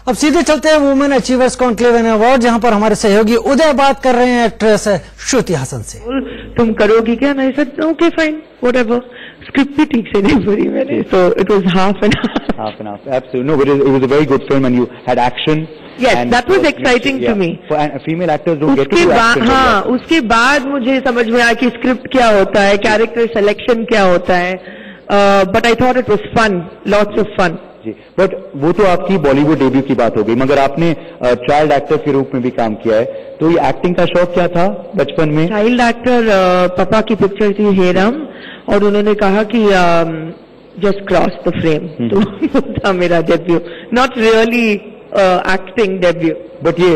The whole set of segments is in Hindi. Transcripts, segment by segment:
अब सीधे चलते हैं women achievers conclave and award, जहां पर हमारे सहयोगी उदय बात कर रहे हैं एक्ट्रेस श्रुति हसन से। तुम करोगी क्या? मैं said okay fine whatever. Script भी ठीक से नहीं पढ़ी मैंने, so it was half and half. Half and half, absolutely. No, but it was a very good film and you had action. Yes, that was exciting to me. For female actors don't get to do action. हाँ, उसके बाद मुझे समझ में आया कि स्क्रिप्ट क्या होता है, कैरेक्टर सिलेक्शन क्या होता है, but I thought it was fun, lots of fun. जी, बट वो तो आपकी बॉलीवुड डेब्यू की बात हो गई, मगर आपने चाइल्ड एक्टर के रूप में भी काम किया है, तो ये एक्टिंग का शौक क्या था बचपन में? चाइल्ड एक्टर पापा की पिक्चर थी हेरम, और उन्होंने कहा कि जस्ट क्रॉस द फ्रेम, तो वो था मेरा debut, not really acting debut. But ये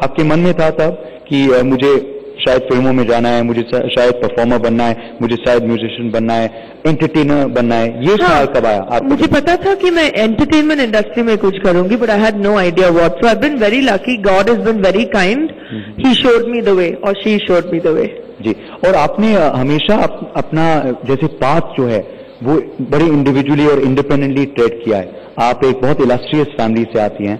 आपके मन में था तब कि मुझे शायद फिल्मों में जाना है, मुझे शायद परफॉर्मर बनना है, मुझे शायद म्यूजिशियन बनना है, एंटरटेनर बनना है, ये ख्याल कब आया? मुझे पता था कि मैं एंटरटेनमेंट इंडस्ट्री में कुछ करूंगी, but I had no idea what. So I have been very lucky, God has been very kind, he showed me the way और she showed me the way. जी, और आपने हमेशा अपना जैसे पाथ जो है वो बड़े इंडिविजुअली और इंडिपेंडेंटली ट्रेड किया है। आप एक बहुत इलस्ट्रियस फैमिली से आती हैं,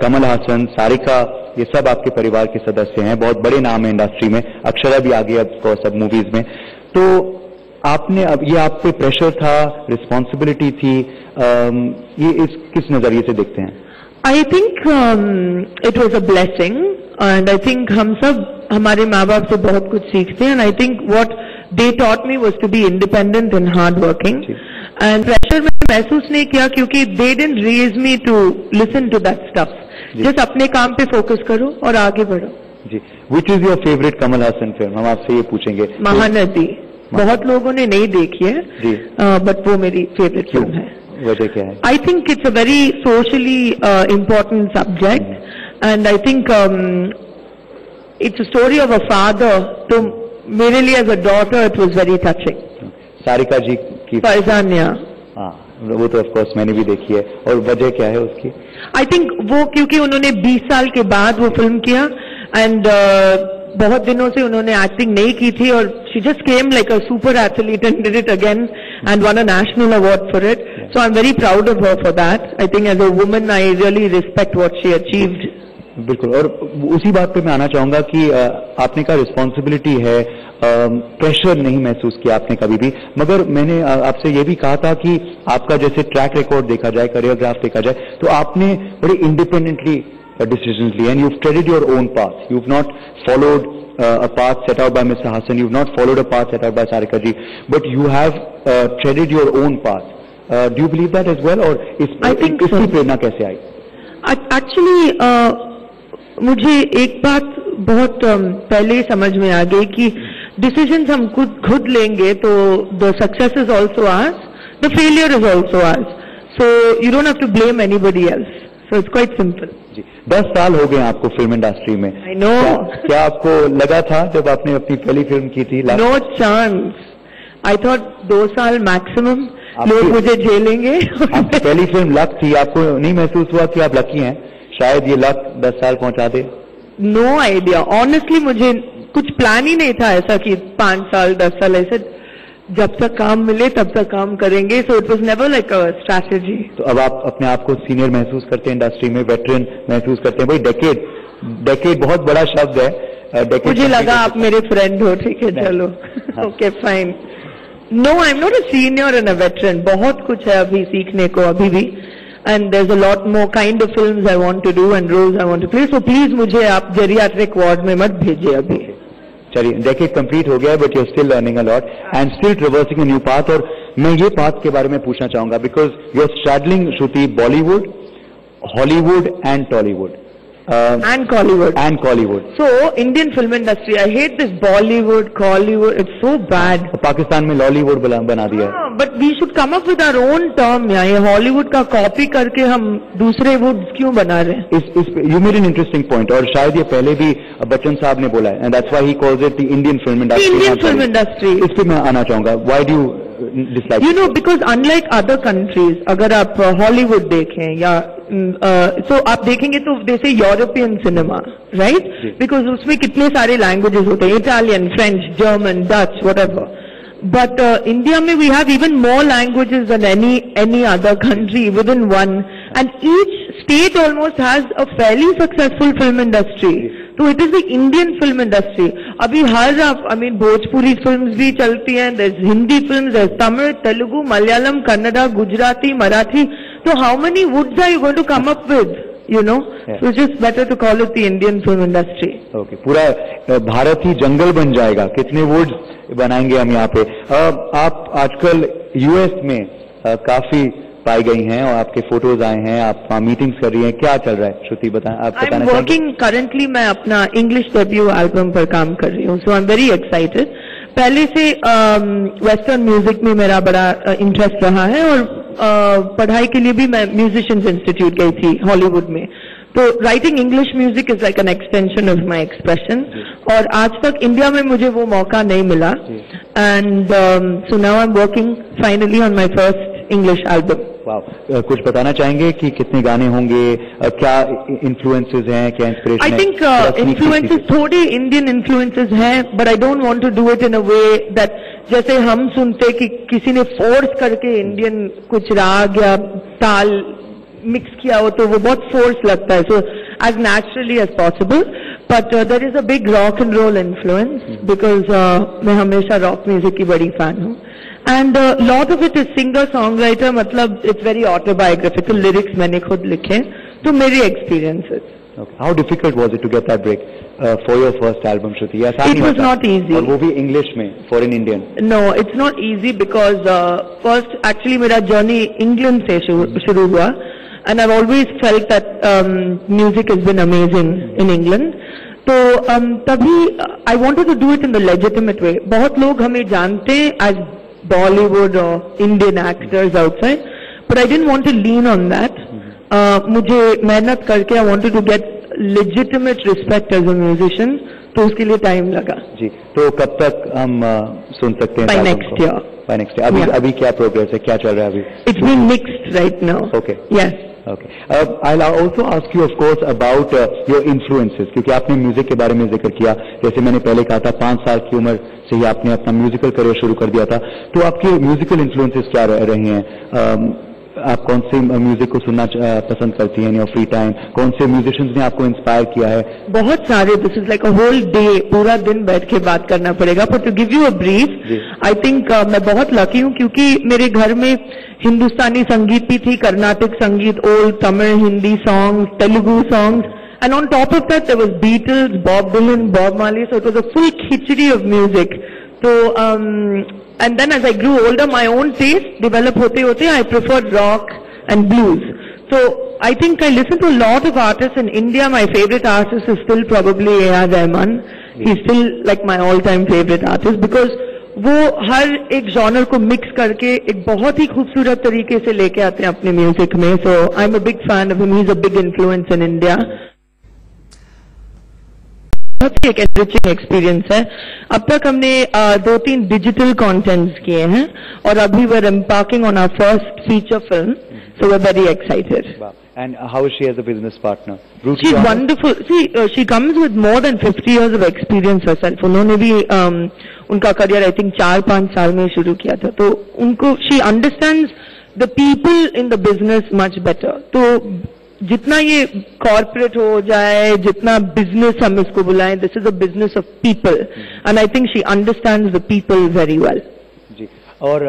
कमल हासन, सारिका, ये सब आपके परिवार के सदस्य हैं, बहुत बड़े नाम है इंडस्ट्री में, अक्षरा भी आ गई अब सब मूवीज में। तो आपने अब ये आप पे प्रेशर था, रिस्पॉन्सिबिलिटी थी, ये किस नजरिए से देखते हैं? I think it was a blessing and I think हम सब हमारे माँ बाप से बहुत कुछ सीखते हैं, and I think what they taught me was to be independent and hard working, and pressure में महसूस नहीं किया क्योंकि they didn't raise me to listen to that stuff. Just अपने काम पे फोकस करो और आगे बढ़ो। जी, which is your favourite Kamal Haasan film? हम आपसे ये पूछेंगे। महानदी, बहुत लोगों ने नहीं देखी है, बट वो मेरी फेवरेट फिल्म है। वजह क्या है? I think it's a very socially important subject, and I think it's a story of a father, तो मेरे लिए as a daughter it was very touching. Sarika ji की फरजानिया, हाँ, वो तो ऑफ कोर्स मैंने भी देखी है। और वजह क्या है उसकी? आई थिंक वो क्योंकि उन्होंने 20 साल के बाद वो फिल्म किया, एंड बहुत दिनों से उन्होंने एक्टिंग नहीं की थी, और she just came like a super athlete and did it again and won a national award for it. So I am very proud of her for that. I think as a woman I really respect what she achieved. बिल्कुल, और उसी बात पे मैं आना चाहूंगा कि आपने कहा रिस्पॉन्सिबिलिटी है, प्रेशर नहीं महसूस किया आपने कभी भी, मगर मैंने आपसे ये भी कहा था कि आपका जैसे ट्रैक रिकॉर्ड देखा जाए, करियोग्राफ देखा जाए, तो आपने बड़े इंडिपेंडेंटली डिसीजंस लिए, and you traded your own path, you have not followed a path set out by Mr. Hassan, you have not followed a path set out by Sarika ji, but you have treaded your own path. Do you believe that as well, or इसकी प्रेरणा कैसे आई? Actually, मुझे एक बात बहुत पहले ही समझ में आ गई कि डिसीजंस हम खुद लेंगे तो the success is also ours, the failure is also ours, so you don't have to blame anybody else, so it's quite simple. जी, 10 साल हो गए आपको फिल्म इंडस्ट्री में। I know. क्या आपको लगा था जब आपने अपनी पहली फिल्म की थी? नो चांस, आई थॉट 2 साल मैक्सिमम लोग मुझे झेलेंगे। आपकी पहली फिल्म लक थी, आपको नहीं महसूस हुआ कि आप लकी हैं, शायद ये लक 10 साल पहुंचा दे? नो आइडिया, ऑनेस्टली मुझे कुछ प्लान ही नहीं था ऐसा कि 5 साल 10 साल, ऐसे जब तक काम मिले तब तक काम करेंगे, so it was never like a strategy. तो अब आप अपने आप को सीनियर महसूस करते हैं इंडस्ट्री में, वेटरन महसूस करते हैं? भाई डेकेड बहुत बड़ा शब्द है। मुझे लगा आप मेरे फ्रेंड हो, ठीक है चलो, okay fine. No, I am not a senior and a veteran, बहुत कुछ है अभी सीखने को अभी भी, and there's a lot more kind of films I want to do and roles I want to play, so please मुझे आप जेरियाट्रिक वार्ड में मत भेजिए अभी। चलिए, डेकेड कंप्लीट हो गया, but you are still learning a lot and still traversing a new path, और मैं ये पाथ के बारे में पूछना चाहूंगा because you are straddling, Shruti, Bollywood, Hollywood and Tollywood and Collywood. So Indian film industry, I hate this Bollywood, Collywood, it's so bad. Pakistan में लॉलीवुड बना दिया है। But we should come up with our own term यार, ये हॉलीवुड का कॉपी करके हम दूसरे वुड क्यों बना रहे हैं? You made an interesting point, और शायद ये पहले भी बच्चन साहब ने बोला है, and that's why he calls it the Indian film industry. Indian film industry. इस पे मैं आना चाहूंगा, why do you dislike? You know, because unlike other countries, अगर आप हॉलीवुड देखें या so आप देखेंगे तो जैसे यूरोपियन सिनेमा, राइट, बिकॉज उसमें कितने सारे लैंग्वेजेस होते हैं, Italian, French, German, Dutch, whatever, but India में we have even more languages than any other country within one, and each state almost has a fairly successful film industry. So it is the Indian film industry. अभी हर I mean भोजपुरी films भी चलती हैं, there's Hindi films, there's Tamil, Telugu, Malayalam, Kannada, Gujarati, Marathi. So how many woods are you going to come up with? You know, so it's just better to call it the Indian film industry. Okay, पूरा भारत ही जंगल बन जाएगा, कितने वुड्स बनाएंगे हम यहाँ पे। आप आजकल यूएस में काफी पाई गई हैं और आपके फोटोज आए हैं, आप मीटिंग्स कर रही हैं, क्या चल रहा है श्रुति बताएं आप बताना चाहेंगे? वर्किंग करंटली मैं अपना इंग्लिश डेब्यू एल्बम पर काम कर रही हूँ, सो आई एम वेरी एक्साइटेड। पहले से वेस्टर्न म्यूजिक में मेरा बड़ा इंटरेस्ट रहा है और पढ़ाई के लिए भी मैं म्यूजिशियंस इंस्टीट्यूट गई थी हॉलीवुड में, तो writing English music is like an extension of my expression, और आज तक इंडिया में मुझे वो मौका नहीं मिला, and so now I am working finally on my first English album. वाह, कुछ बताना चाहेंगे कि कितने गाने होंगे, क्या इन्फ्लुएंसेस हैं, क्या इंस्पिरेशन? आई थिंक इन्फ्लुएंसेस थोड़े इंडियन इन्फ्लुएंसेस हैं, but I don't want to do it in a way that जैसे हम सुनते कि किसी ने फोर्स करके इंडियन कुछ राग या ताल मिक्स किया हो तो वो बहुत फोर्स लगता है, so as naturally as possible, but there is a big rock and roll influence because मैं हमेशा रॉक म्यूजिक की बड़ी फैन हूँ, and lot of it is singer song writer, मतलब इट्स वेरी ऑटोबायोग्राफिकल, लिरिक्स मैंने खुद लिखे, तो मेरे experiences. How difficult was it to get that break for your first album Shruti? It was not easy, और वो भी इंग्लिश में for an Indian. No, it's not easy because first actually मेरा जर्नी इंग्लैंड से शुरू हुआ, and I've always felt that music has been amazing in England. तो तभी I wanted to do it in the legitimate way. बहुत लोग हमें जानते हैं as Bollywood or Indian actors outside, but I didn't want to lean on that. मुझे मेहनत करके I wanted to get legitimate respect as a musician, तो उसके लिए टाइम लगा। जी, तो कब तक हम सुन सकते हैं? By next year. By next year. अभी क्या प्रोग्रेस है, क्या चल रहा है अभी? It's being mixed right now. Okay. Yes. Okay. I'll also ask you, of course, about your influences, क्योंकि आपने म्यूजिक के बारे में जिक्र किया, जैसे मैंने पहले कहा था 5 साल की उम्र से ही आपने अपना म्यूजिकल करियर शुरू कर दिया था, तो आपके म्यूजिकल इन्फ्लुएंसेस क्या रहे हैं? आप कौन से म्यूजिक को सुनना पसंद करती हैं इन योर फ्री टाइम? कौन से म्यूजिशियंस ने आपको इंस्पायर किया है? बहुत सारे, this is like a whole day, पूरा दिन बैठ के बात करना पड़ेगा, but to give you a brief, I think मैं बहुत लकी हूँ क्योंकि मेरे घर में हिंदुस्तानी संगीत भी थी, कर्नाटक संगीत, old Tamil, Hindi songs, Telugu songs, and on top of that there was Beatles, Bob Dylan, Bob Marley, so it was a full khichdi of music. So and then as I grew older, my own taste developed hote I preferred rock and blues. So I think I listen to a lot of artists in India. My favorite artist is still probably A.R. Rahman. He's still like my all-time favorite artist because वो हर एक जॉनर को मिक्स करके एक बहुत ही खूबसूरत तरीके से लेके आते हैं अपने म्यूजिक में, so I am a big fan of him, he is a big influence in India. बहुत ही एक एनरिचिंग एक्सपीरियंस है। अब तक हमने 2-3 डिजिटल कंटेंट्स किए हैं और अभी we are embarking on our first feature film, so we're very excited. Wow. And how is she as a business partner? She's wonderful. See, she comes with more than 50 years of experience herself. उन्होंने भी उनका करियर आई थिंक 4-5 साल में शुरू किया था, तो उनको she understands the people in the business much better. तो जितना ये कॉर्पोरेट हो जाए, जितना बिजनेस हम इसको बुलाएं, this is a business of people and I think she understands the people very well. जी, और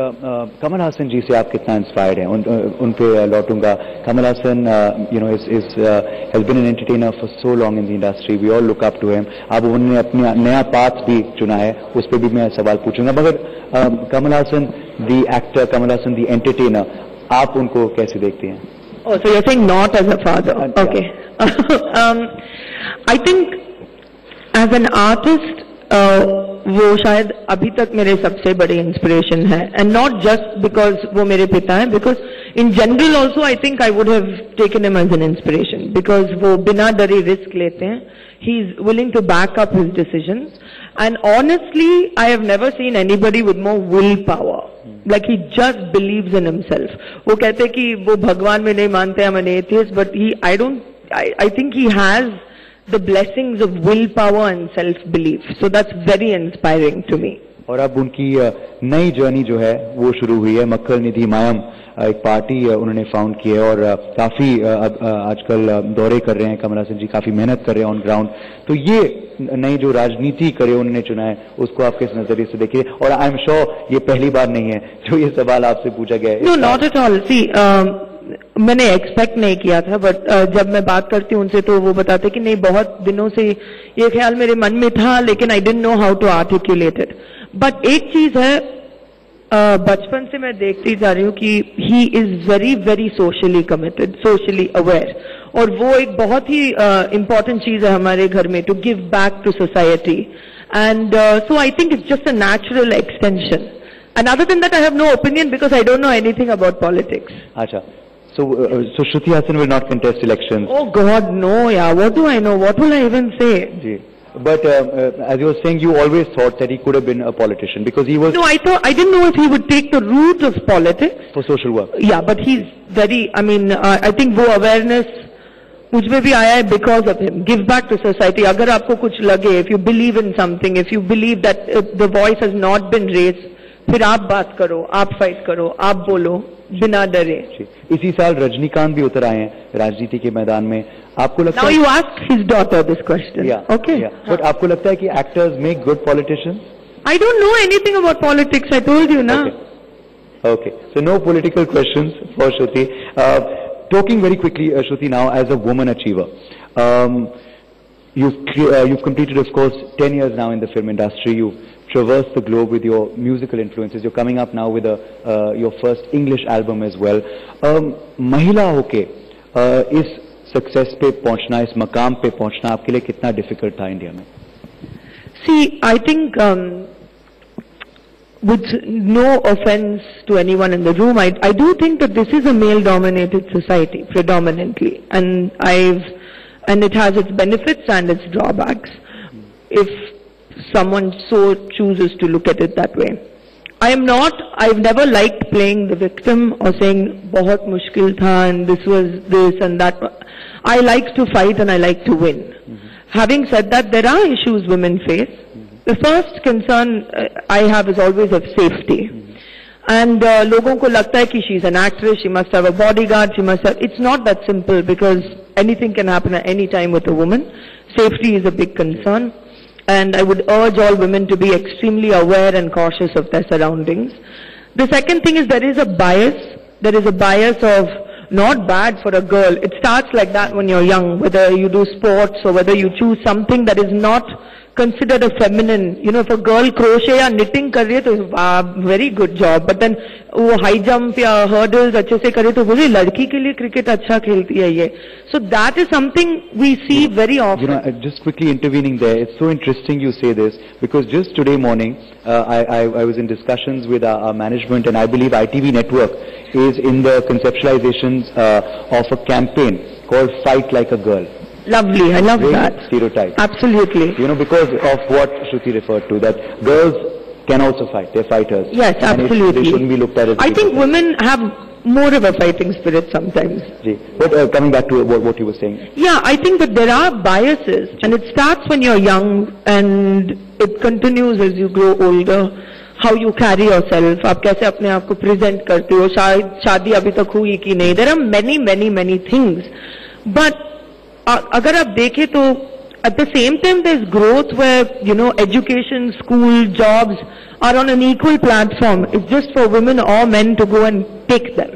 कमल हासन जी से आप कितना इंस्पायर्ड हैं? उन पे लौटूंगा। Kamal Haasan has been an entertainer for so long in the industry, we all look up to him. अब उन्होंने अपना नया पाथ भी चुना है, उस पर भी मैं सवाल पूछूंगा, मगर Kamal Haasan the actor, Kamal Haasan the entertainer, आप उनको कैसे देखते हैं? Oh, so you're saying not as a father? Okay. I think as an artist, वो शायद अभी तक मेरे सबसे बड़े इंस्पिरेशन है, एंड नॉट जस्ट बिकॉज वो मेरे पिता हैं, because in general also I think I would have taken him as an inspiration, because वो बिना डरे रिस्क लेते हैं, he is willing to back up his decisions, and honestly I have never seen anybody with more willpower, like he just believes in himself. वो कहते कि वो भगवान में नहीं मानते, I'm an atheist, but I think he has the blessings of willpower and self-belief, so that's very inspiring to me. और अब उनकी नई जर्नी जो है वो शुरू हुई है। मक्कल निधि मायम एक पार्टी उन्होंने फाउंड की है और काफी आजकल दौरे कर रहे हैं। कमल हासन जी काफी मेहनत कर रहे हैं ऑन ग्राउंड। तो ये नई जो राजनीति करे उन्होंने चुना है, उसको आप किस नजरिए से देखिए? और आई एम श्योर ये पहली बार नहीं है जो ये सवाल आपसे पूछा गया है। No, not at all. See, मैंने एक्सपेक्ट नहीं किया था, बट जब मैं बात करती हूँ उनसे तो वो बताते कि नहीं, बहुत दिनों से ये ख्याल मेरे मन में था, लेकिन I didn't know how to articulate it. But एक चीज है, बचपन से मैं देखती जा रही हूँ कि he is very very socially committed, socially aware, और वो एक बहुत ही इंपॉर्टेंट चीज है हमारे घर में, to give back to society. And so I think it's just a natural extension. And other than that, I have no opinion because I don't know anything about politics. Acha. So Shruti Hassan will not contest elections. Oh God, no, yeah. What do I know? What will I even say? Ji. But as you were saying, you always thought that he could have been a politician because he was. No, I didn't know if he would take the route of politics for social work. Yeah, but he's very. I mean, I think वो awareness मुझ में भी आया है because of him. Give back to society. अगर आपको कुछ लगे, if you believe in something, if you believe that the voice has not been raised, फिर आप बात करो, आप फाइट करो, आप बोलो बिना डरे। इसी साल रजनीकांत भी उतर आए हैं राजनीति के मैदान में। आपको लगता है? Now you ask his daughter this question. Yeah, okay. Yeah. But आपको लगता है कि actors make good politicians? I don't know anything about politics. I told you ना. Okay. So no political questions for Shruti. Talking very quickly, Shruti, now as a woman achiever, you've completed, of course, 10 years now in the film industry. You've traverse the globe with your musical influences. You're coming up now with your first English album as well. महिला होके इस सक्सेस पे पहुंचना, इस मकाम पे पहुंचना आपके लिए कितना डिफिकल्ट था इंडिया में? See, I think with no offense to anyone in the room, I do think that this is a male-dominated society predominantly, and it has its benefits and its drawbacks. If someone so chooses to look at it that way. I've never liked playing the victim or saying बहुत मुश्किल था and this was this and that. I like to fight and I like to win. Having said that, there are issues women face. The first concern I have is always of safety. And लोगों को लगता है कि she's an actress, she must have a bodyguard, it's not that simple because anything can happen at any time with a woman. Safety is a big concern. And I would urge all women to be extremely aware and cautious of their surroundings. The second thing is there is a bias. There is a bias of not bad for a girl. It starts like that when you're young, whether you do sports or whether you choose something that is not considered a feminine. You know, if a girl crochet or knitting कर रही है तो very good job. But then वो high jump या hurdles अच्छे से करे तो बोले लड़की के लिए cricket अच्छा खेलती है ये. So that is something we see very often. You know, just quickly intervening there, it's so interesting you say this because just today morning I was in discussions with our management and I believe ITV Network is in the conceptualizations of a campaign called Fight Like a Girl. Lovely, I love that. Stereotype. Absolutely. You know, because of what Shruti referred to, that girls can also fight. They're fighters. Yes, absolutely. They shouldn't be looked at as I think women have more of a fighting spirit sometimes. But coming back to what you were saying. Yeah, I think that there are biases and it starts when you're young and it continues as you grow older. How you carry yourself, आप कैसे अपने आप को present करते हो, शादी अभी तक हुई कि नहीं. There are many things. But अगर आप देखें तो at the same time there's growth where, you know, education, school, jobs are on an equal platform. It's just for women or men to go and take them.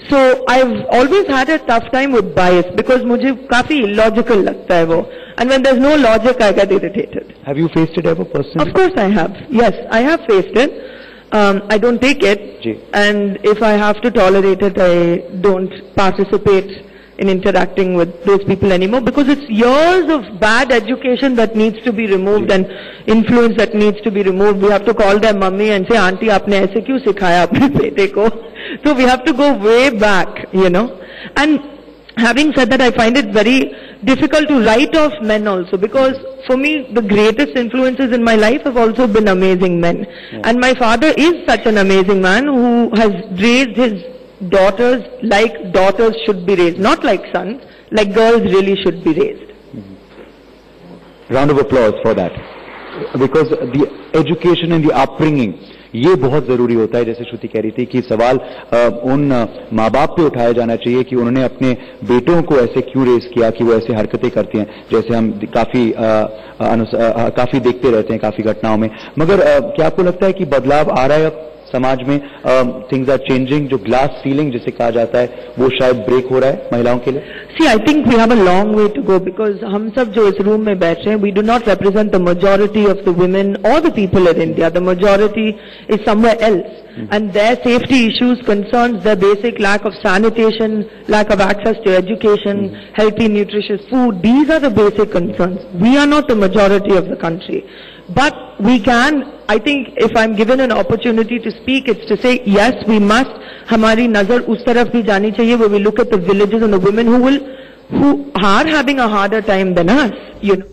So I've always had a tough time with bias because मुझे काफी illogical लगता है वो. And when there's no logic, I get irritated. Have you faced it ever personally? Of course I have. Yes, I have faced it. I don't take it. And if I have to tolerate it, I don't participate in interacting with those people anymore because it's years of bad education that needs to be removed and influence that needs to be removed. We have to call their mummy and say, Auntie, aapne aise kyun sikhaya apne bete ko? So we have to go way back, you know. And having said that, I find it very difficult to write off men also because for me, the greatest influences in my life have also been amazing men. Yeah. And my father is such an amazing man who has raised his daughters like daughters should be raised, not like sons, like girls really should be raised. Round of applause for that. Because the education and the upbringing ये बहुत जरूरी होता है। जैसे श्रुति कह रही थी कि सवाल उन माँ बाप पे उठाया जाना चाहिए कि उन्होंने अपने बेटों को ऐसे क्यों रेस किया कि वो ऐसे हरकतें करती हैं, जैसे हम काफी देखते रहते हैं काफी घटनाओं में। मगर क्या आपको लगता है कि बदलाव आ रहा है अब समाज में? थिंग्स आर चेंजिंग, जो ग्लास सीलिंग जिसे कहा जाता है वो शायद ब्रेक हो रहा है महिलाओं के लिए? See, I think we have a long way to go because हम सब जो इस रूम में बैठ रहे हैं, we do not represent the majority of the women or the people in India. The majority is somewhere else. And their safety issues concerns their basic lack of sanitation, lack of access to education, healthy, nutritious food. These are the basic concerns. We are not the majority of the country. But we can, I think if I'm given an opportunity to speak, it's to say, yes, we must, हमारी नजर उस तरफ भी जानी चाहिए where we look at the villages and the women who are having a harder time than us, you know.